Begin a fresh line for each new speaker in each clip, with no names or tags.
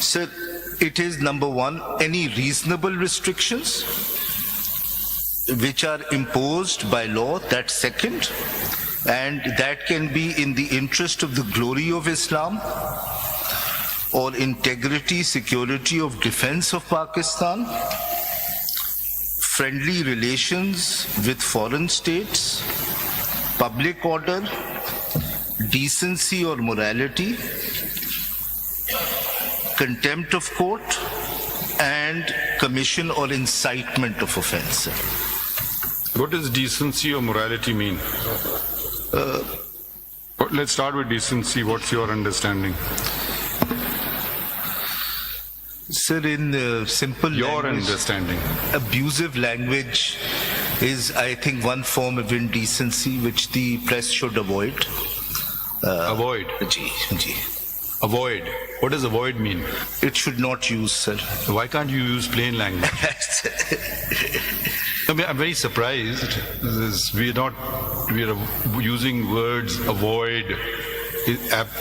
Sir, it is number one, any reasonable restrictions which are imposed by law, that's second, and that can be in the interest of the glory of Islam or integrity, security of defense of Pakistan, friendly relations with foreign states, public order, decency or morality, contempt of court, and commission or incitement of offense.
What does decency or morality mean? Let's start with decency. What's your understanding?
Sir, in simple
Your
language,
understanding.
abusive language is, I think, one form of indecency which the press should avoid.
Avoid.
Ji, ji.
Avoid. What does avoid mean?
It should not use, sir.
Why can't you use plain language? I mean, I'm very surprised. We are using words avoid.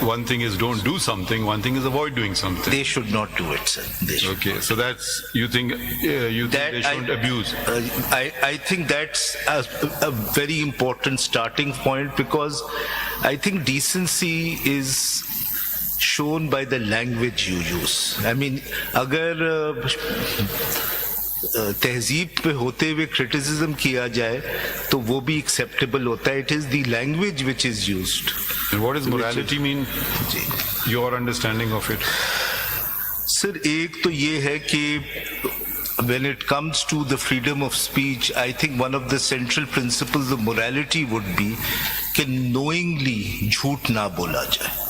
One thing is don't do something, one thing is avoid doing something.
They should not do it, sir. They should.
Okay, so that's, you think they shouldn't abuse?
I think that's a very important starting point, because I think decency is shown by the language you use. I mean, अगर तहजीब पे होते हुए criticism किया जाए तो वो भी acceptable होता है. It is the language which is used.
And what does morality mean? Your understanding of it?
Sir, एक तो ये है कि when it comes to the freedom of speech, I think one of the central principles of morality would be कि knowingly झूठ ना बोला जाए.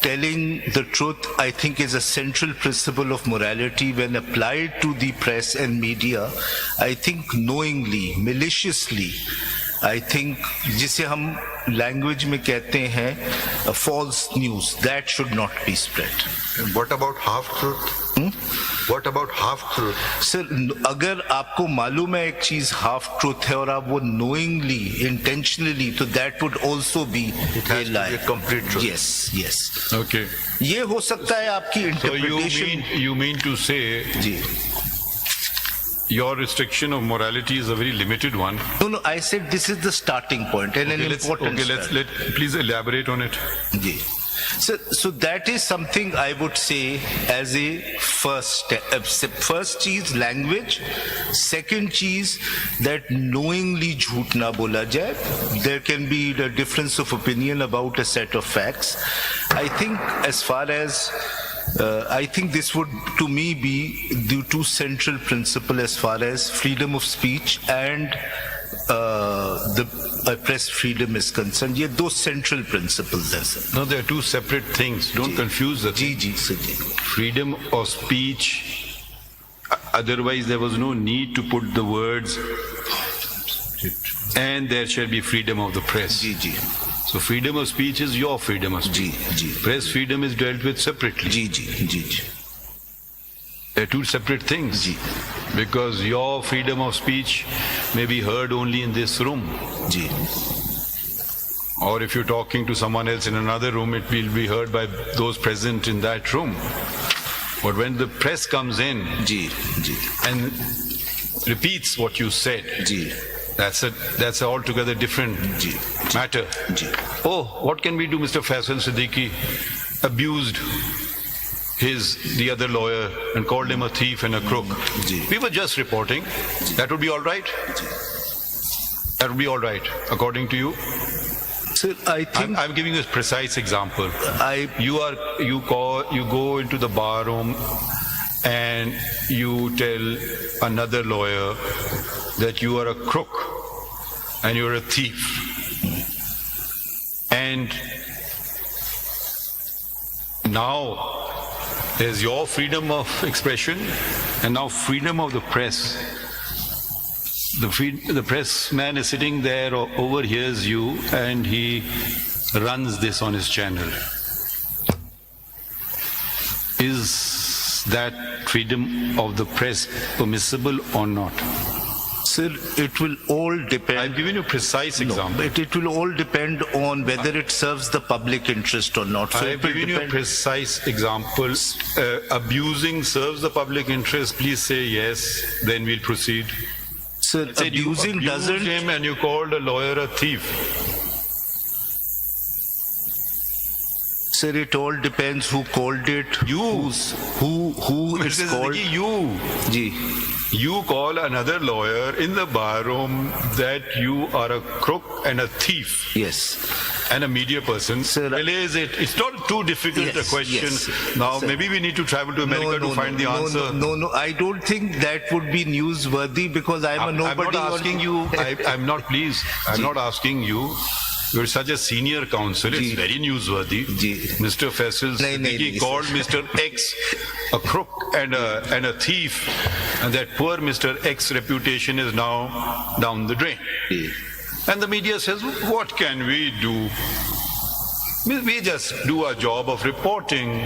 Telling the truth, I think, is a central principle of morality when applied to the press and media. I think knowingly, maliciously, I think जिसे हम language में कहते हैं false news, that should not be spread.
And what about half-truth? What about half-truth?
Sir, अगर आपको मालूम है एक चीज half truth है और आप वो knowingly, intentionally, तो that would also be a lie.
It has to be a complete truth.
Yes, yes.
Okay.
ये हो सकता है आपकी
So
interpretation.
you mean to say
ji.
your restriction of morality is a very limited one?
No, I said this is the starting point and an important start.
Please elaborate on it.
Ji. So that is something I would say as a first step. First cheese, language. Second cheese, that knowingly झूठ ना बोला जाए. There can be a difference of opinion about a set of facts. I think as far as I think this would, to me, be the two central principles as far as freedom of speech and the press freedom is concerned. ये दो central principles हैं, sir.
No, they are two separate things. Don't confuse the
ji ji sir ji.
freedom of speech. Otherwise, there was no need to put the words, and there shall be freedom of the press.
Ji ji
So freedom of speech is your freedom of
ji
speech.
Ji
Press freedom is dealt with separately.
Ji ji ji ji.
They're two separate things.
Ji
Because your freedom of speech may be heard only in this room.
Ji
Or if you're talking to someone else in another room, it will be heard by those present in that room. But when the press comes in
ji ji
and repeats what you said,
ji
that's a altogether different matter.
Ji.
Oh, what can we do? Mr. Faisal Siddiqui abused the other lawyer and called him a thief and a crook.
Ji.
We were just reporting. That would be all right? That would be all right, according to you?
Sir, I think
I'm giving you a precise example. You go into the bar room and you tell another lawyer that you are a crook and you're a thief. And now there's your freedom of expression and now freedom of the press. The pressman is sitting there, overhears you, and he runs this on his channel. Is that freedom of the press permissible or not?
Sir, it will all depend.
I've given you a precise example.
But it will all depend on whether it serves the public interest or not. So
I've
it will
given you a
depend.
precise example. Abusing serves the public interest. Please say yes, then we'll proceed.
Sir,
Said you
abusing
abused
doesn't.
him and you called a lawyer a thief.
Sir, it all depends who called it.
You.
Who it's
Mr.
called.
Siddiqui, you.
Ji.
You call another lawyer in the bar room that you are a crook and a thief
Yes.
and a media person.
Sir,
Relays it. It's not too difficult
Yes,
a question.
yes,
Now,
sir.
maybe we need to travel to America to find the answer.
No, I don't think that would be newsworthy because I'm a
I'm
nobody.
not asking you. I'm not, please. I'm not asking you. You're such a senior counsel. It's
Ji.
very newsworthy.
Ji.
Mr. Faisal
Nahi, nahi,
Siddiqui
nahi,
called
sir.
Mr. X a crook and a thief, and that poor Mr. X reputation is now down the drain.
Ji.
And the media says, what can we do? We just do our job of reporting.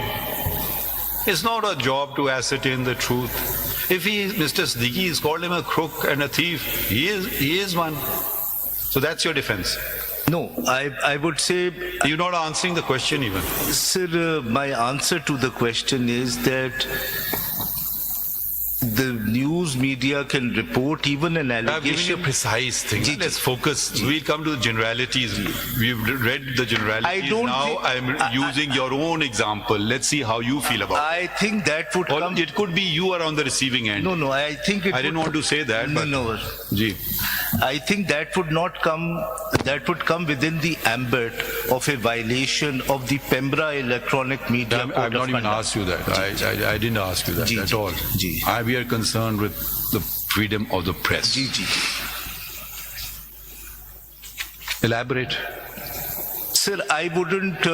It's not our job to ascertain the truth. If Mr. Siddiqui has called him a crook and a thief, he is one. So that's your defense.
No, I would say,
You're not answering the question even.
sir, my answer to the question is that the news media can report even an
I've given you
allegation.
precise things.
Ji, ji.
Let's focus. We'll come to the generalities. We've read the generalities.
I don't
now
think-
I'm using your own example. Let's see how you feel about it.
I think that would
Or
come.
it could be you are on the receiving end.
No, I think it
I didn't
would-
want to say that, but
No.
Ji.
I think that would not come, that would come within the ambit of a violation of the Pembra Electronic Media Code
I've
of
not even
Conduct.
asked you that. I didn't ask you that
Ji,
at
ji,
all.
ji.
We are concerned with the freedom of the press.
Ji.
Elaborate.
Sir, I wouldn't,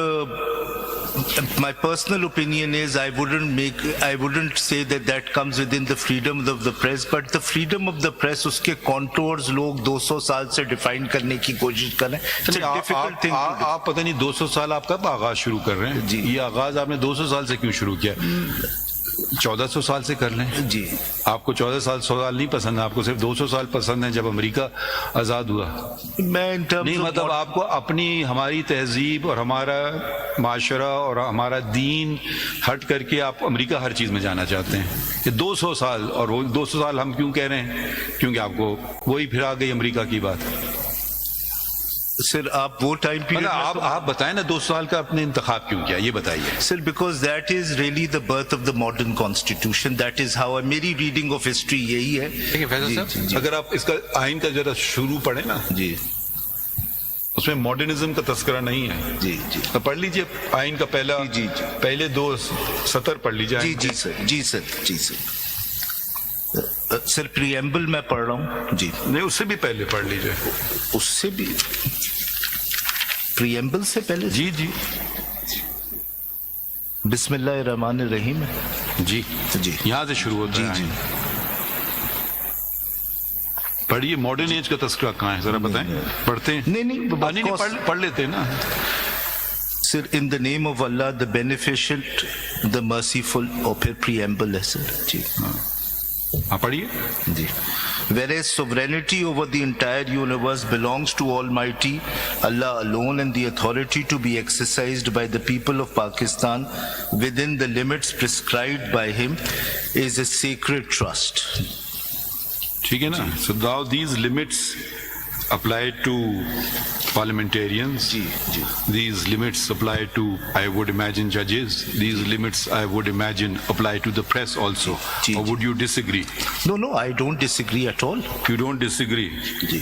my personal opinion is I wouldn't say that comes within the freedom of the press, but the freedom of the press, uske contours log 200 साल से define करने की कोशिश कर रहे हैं. It's a difficult thing to do.
आप पता नहीं 200 साल आप कब आगाज शुरू कर रहे हैं?
जी.
ये आगाज आपने 200 साल से क्यों शुरू किया? 1400 साल से कर लें.
जी.
आपको 14 साल नहीं पसंद, आपको सिर्फ 200 साल पसंद है जब अमेरिका आजाद हुआ.
मैं in terms
नहीं
of
मतलब
what-
आपको अपनी हमारी तहजीब और हमारा माशरा और हमारा दीन हट करके आप अमेरिका हर चीज में जाना चाहते हैं. ये 200 साल, और वो 200 साल हम क्यों कह रहे हैं? क्योंकि आपको वही फिर आ गई अमेरिका की बात.
सर आप वो टाइम
मतलब
पीरियड
आप बताएं ना 200 साल का आपने इंतखाब क्यों किया, ये बताइए.
Sir, because that is really the birth of the modern constitution. That is how मेरी reading of history यही है.
देखिए फैजल साहब, अगर आप इसका आइन का जरा शुरू पढ़े ना,
जी
उसमें मॉडर्निज्म का तस्करा नहीं है.
जी
तो पढ़ लीजिए आइन का पहला
जी.
पहले 2 सतर पढ़ लीजिए. आइन
जी
के.
सर. सर प्रियम्बल मैं पढ़ रहा हूँ जी.
नहीं, उससे भी पहले पढ़ लीजिए.
उससे भी प्रियम्बल से पहले
जी जी
बिस्मिल्लाहिर्रहमानिर्रहीम.
जी
जी.
यहाँ से शुरू होता है.
जी.
पढ़िए, मॉडर्न एज का तस्करा कहाँ है जरा बताएं. पढ़ते हैं?
नहीं, of
नहीं,
course.
पढ़ लेते हैं ना.
Sir, in the name of Allah, the beneficent, the merciful, और फिर preamble है सर. जी
हाँ पढ़िए.
जी. Whereas sovereignty over the entire universe belongs to Almighty Allah alone, and the authority to be exercised by the people of Pakistan within the limits prescribed by him is a sacred trust.
ठीक है ना. So now these limits apply to parliamentarians.
Ji.
These limits apply to, I would imagine, judges. These limits, I would imagine, apply to the press also.
Ji.
Or would you disagree?
No, I don't disagree at all.
You don't disagree.
Ji.